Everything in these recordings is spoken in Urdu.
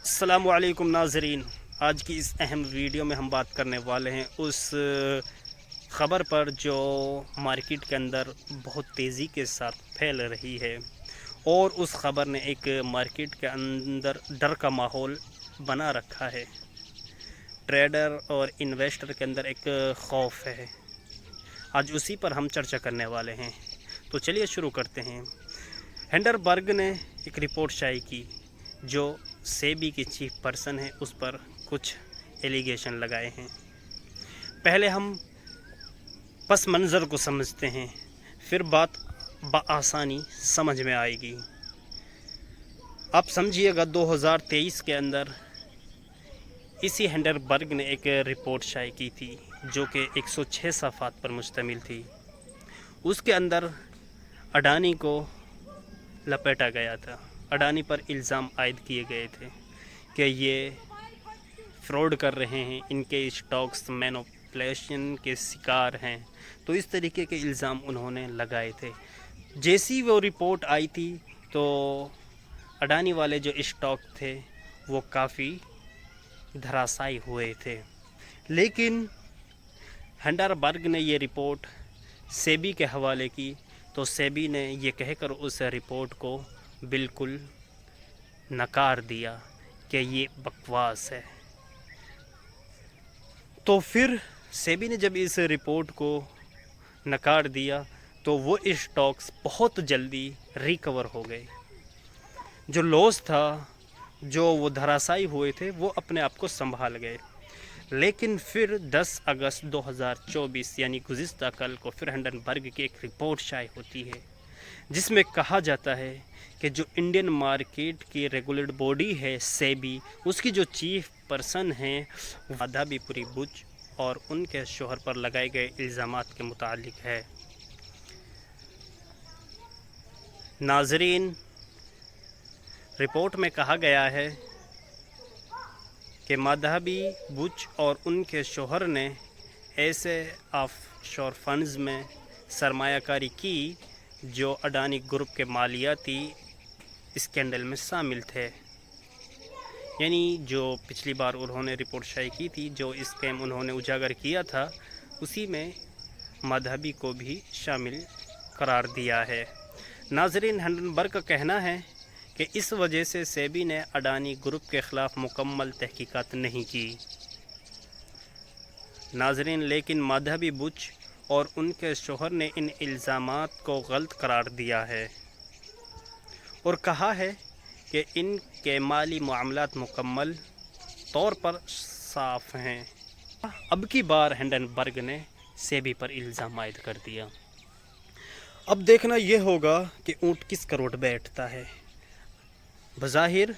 السلام علیکم ناظرین، آج کی اس اہم ویڈیو میں ہم بات کرنے والے ہیں اس خبر پر جو مارکیٹ کے اندر بہت تیزی کے ساتھ پھیل رہی ہے، اور اس خبر نے ایک مارکیٹ کے اندر ڈر کا ماحول بنا رکھا ہے۔ ٹریڈر اور انویسٹر کے اندر ایک خوف ہے۔ آج اسی پر ہم چرچا کرنے والے ہیں، تو چلیے شروع کرتے ہیں۔ ہنڈربرگ نے ایک رپورٹ شائع کی جو سیبی کی چیف پرسن ہے، اس پر کچھ ایلیگیشن لگائے ہیں۔ پہلے ہم پس منظر کو سمجھتے ہیں، پھر بات بآسانی سمجھ میں آئے گی۔ آپ سمجھیے گا 2023 کے اندر اسی ہنڈربرگ نے ایک رپورٹ شائع کی تھی جو کہ 106 صفحات پر مشتمل تھی۔ اس کے اندر اڈانی کو لپیٹا گیا تھا، اڈانی پر الزام عائد کیے گئے تھے کہ یہ فراڈ کر رہے ہیں، ان کے اسٹاکس مینوپولیشن کے شکار ہیں، تو اس طریقے کے الزام انہوں نے لگائے تھے۔ جیسی وہ رپورٹ آئی تھی تو اڈانی والے جو اسٹاک تھے وہ کافی دھراسائی ہوئے تھے، لیکن ہنڈربرگ نے یہ رپورٹ سیبی کے حوالے کی تو سیبی نے یہ کہہ کر اس رپورٹ کو بالکل نکار دیا کہ یہ بکواس ہے۔ تو پھر سیبی نے جب اس رپورٹ کو نکار دیا تو وہ اسٹاکس بہت جلدی ریکور ہو گئے۔ جو لاس تھا، جو وہ دھراسائی ہوئے تھے، وہ اپنے آپ کو سنبھال گئے۔ لیکن پھر 10 اگست 2024 یعنی گزشتہ کل کو پھر ہنڈربرگ کی ایک رپورٹ شائع ہوتی ہے جس میں کہا جاتا ہے کہ جو انڈین مارکیٹ کی ریگولیٹ باڈی ہے سیبی، اس کی جو چیف پرسن ہیں مادھوی پوری بچ اور ان کے شوہر پر لگائے گئے الزامات کے متعلق ہے۔ ناظرین، رپورٹ میں کہا گیا ہے کہ مادھوی بچ اور ان کے شوہر نے ایسے آف شور فنڈز میں سرمایہ کاری کی جو اڈانی گروپ کے مالیاتی اسکینڈل میں شامل تھے۔ یعنی جو پچھلی بار انہوں نے رپورٹ شائع کی تھی، جو اسکیم انہوں نے اجاگر کیا تھا، اسی میں مادھوی کو بھی شامل قرار دیا ہے۔ ناظرین، ہنڈربرگ کا کہنا ہے کہ اس وجہ سے سیبی نے اڈانی گروپ کے خلاف مکمل تحقیقات نہیں کی۔ ناظرین، لیکن مادھوی بچ اور ان کے شوہر نے ان الزامات کو غلط قرار دیا ہے اور کہا ہے کہ ان کے مالی معاملات مکمل طور پر صاف ہیں۔ اب کی بار ہنڈربرگ نے سیبی پر الزام عائد کر دیا۔ اب دیکھنا یہ ہوگا کہ اونٹ کس کروٹ بیٹھتا ہے۔ بظاہر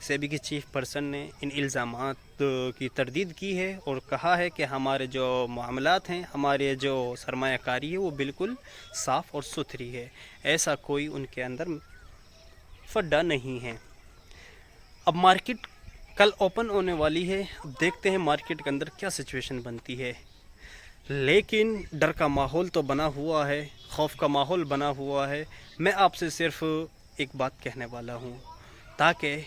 سیبی کی چیف پرسن نے ان الزامات کی تردید کی ہے اور کہا ہے کہ ہمارے جو معاملات ہیں، ہمارے جو سرمایہ کاری ہے، وہ بالکل صاف اور ستھری ہے، ایسا کوئی ان کے اندر فڈا نہیں ہے۔ اب مارکیٹ کل اوپن ہونے والی ہے، اب دیکھتے ہیں مارکیٹ کے اندر کیا سچویشن بنتی ہے، لیکن ڈر کا ماحول تو بنا ہوا ہے، خوف کا ماحول بنا ہوا ہے۔ میں آپ سے صرف ایک بات کہنے والا ہوں تاکہ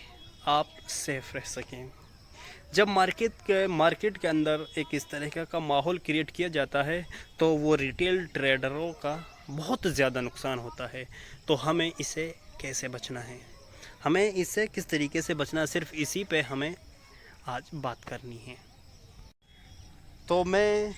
آپ سیف رہ سکیں۔ جب مارکیٹ کے اندر ایک اس طرح کا ماحول کریٹ کیا جاتا ہے تو وہ ریٹیل ٹریڈروں کا بہت زیادہ نقصان ہوتا ہے۔ تو ہمیں اسے کیسے بچنا ہے، ہمیں اس سے کس طریقے سے بچنا، صرف اسی پہ ہمیں آج بات کرنی ہے۔ تو میں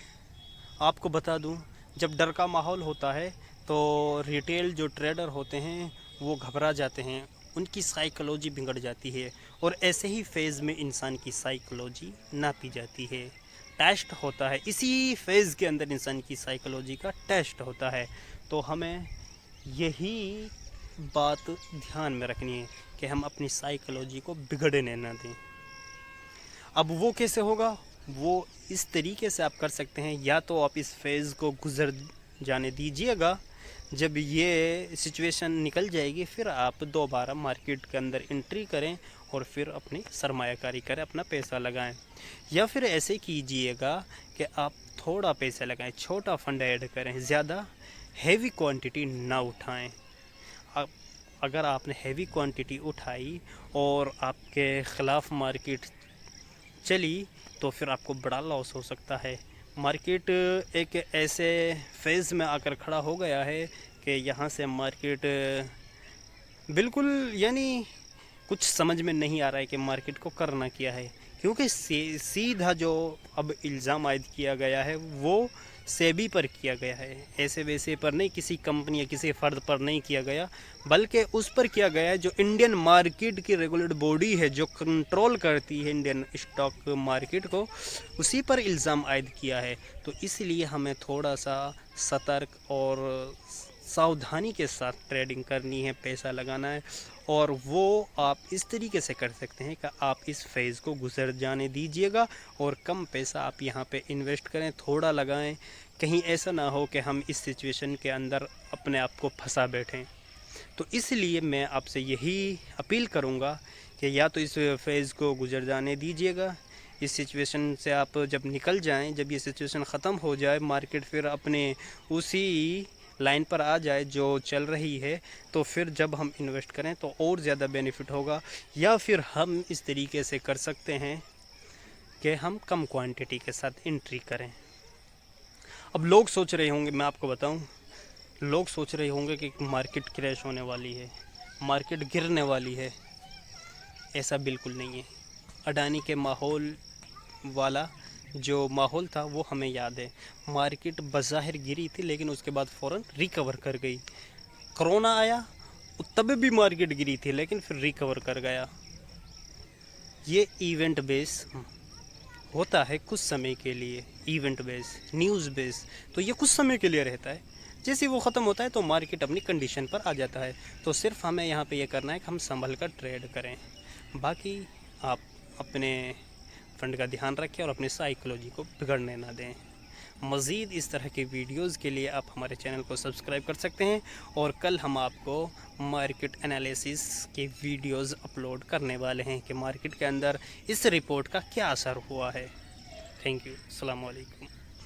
آپ کو بتا دوں، جب ڈر کا ماحول ہوتا ہے تو ریٹیل جو ٹریڈر ہوتے ہیں وہ گھبرا جاتے ہیں، ان کی سائیکلوجی بگڑ جاتی ہے، اور ایسے ہی فیز میں انسان کی سائیکلوجی ناپی جاتی ہے، ٹیسٹ ہوتا ہے، اسی فیز کے اندر انسان کی سائیکلوجی کا ٹیسٹ ہوتا ہے۔ تو ہمیں یہی بات دھیان میں رکھنی ہے کہ ہم اپنی سائیکلوجی کو بگڑنے نہ دیں۔ اب وہ کیسے ہوگا؟ وہ اس طریقے سے آپ کر سکتے ہیں، یا تو آپ اس فیز کو گزر جانے دیجئے گا، جب یہ سچویشن نکل جائے گی پھر آپ دوبارہ مارکیٹ کے اندر انٹری کریں اور پھر اپنی سرمایہ کاری کریں، اپنا پیسہ لگائیں، یا پھر ایسے کیجئے گا کہ آپ تھوڑا پیسہ لگائیں، چھوٹا فنڈ ایڈ کریں، زیادہ ہیوی کوانٹٹی نہ اٹھائیں۔ اگر آپ نے ہیوی کوانٹٹی اٹھائی اور آپ کے خلاف مارکیٹ چلی تو پھر آپ کو بڑا لاس ہو سکتا ہے۔ مارکیٹ ایک ایسے فیز میں آ کر کھڑا ہو گیا ہے کہ یہاں سے مارکیٹ بالکل یعنی کچھ سمجھ میں نہیں آ رہا ہے کہ مارکیٹ کو کرنا کیا ہے، کیونکہ سیدھا جو اب الزام عائد کیا گیا ہے وہ سیبی پر کیا گیا ہے، ایسے ویسے پر نہیں، کسی کمپنی یا کسی فرد پر نہیں کیا گیا، بلکہ اس پر کیا گیا ہے جو انڈین مارکیٹ کی ریگولیٹ باڈی ہے، جو کنٹرول کرتی ہے انڈین اسٹاک مارکیٹ کو، اسی پر الزام عائد کیا ہے۔ تو اس لیے ہمیں تھوڑا سا سترک اور ساودھانی کے ساتھ ٹریڈنگ کرنی ہے، پیسہ لگانا ہے، اور وہ آپ اس طریقے سے کر سکتے ہیں کہ آپ اس فیز کو گزر جانے دیجیے گا اور کم پیسہ آپ یہاں پہ انویسٹ کریں، تھوڑا لگائیں، کہیں ایسا نہ ہو کہ ہم اس سچویشن کے اندر اپنے آپ کو پھنسا بیٹھیں۔ تو اس لیے میں آپ سے یہی اپیل کروں گا کہ یا تو اس فیز کو گزر جانے دیجیے گا، اس سچویشن سے آپ جب نکل جائیں، جب یہ سچویشن ختم ہو جائے، مارکیٹ پھر اپنے اسی لائن پر آ جائے جو چل رہی ہے، تو پھر جب ہم انویسٹ کریں تو اور زیادہ بینیفٹ ہوگا، یا پھر ہم اس طریقے سے کر سکتے ہیں کہ ہم کم کوانٹٹی کے ساتھ انٹری کریں۔ اب لوگ سوچ رہے ہوں گے، میں آپ کو بتاؤں، لوگ سوچ رہے ہوں گے کہ مارکیٹ کریش ہونے والی ہے، مارکیٹ گرنے والی ہے۔ ایسا بالکل نہیں ہے۔ اڈانی کے ماحول والا جو ماحول تھا وہ ہمیں یاد ہے، مارکیٹ بظاہر گری تھی لیکن اس کے بعد فوراً ریکور کر گئی۔ کرونا آیا تب بھی مارکیٹ گری تھی لیکن پھر ریکور کر گیا۔ یہ ایونٹ بیس ہوتا ہے کچھ سمے کے لیے، ایونٹ بیس، نیوز بیس، تو یہ کچھ سمے کے لیے رہتا ہے، جیسے وہ ختم ہوتا ہے تو مارکیٹ اپنی کنڈیشن پر آ جاتا ہے۔ تو صرف ہمیں یہاں پہ یہ کرنا ہے کہ ہم سنبھل کر ٹریڈ کریں، باقی آپ اپنے فنڈ کا دھیان رکھیں اور اپنی سائیکلوجی کو بگڑنے نہ دیں۔ مزید اس طرح کی ویڈیوز کے لیے آپ ہمارے چینل کو سبسکرائب کر سکتے ہیں، اور کل ہم آپ کو مارکیٹ انالیسس کی ویڈیوز اپلوڈ کرنے والے ہیں کہ مارکیٹ کے اندر اس رپورٹ کا کیا اثر ہوا ہے۔ تھینک یو، السلام علیکم۔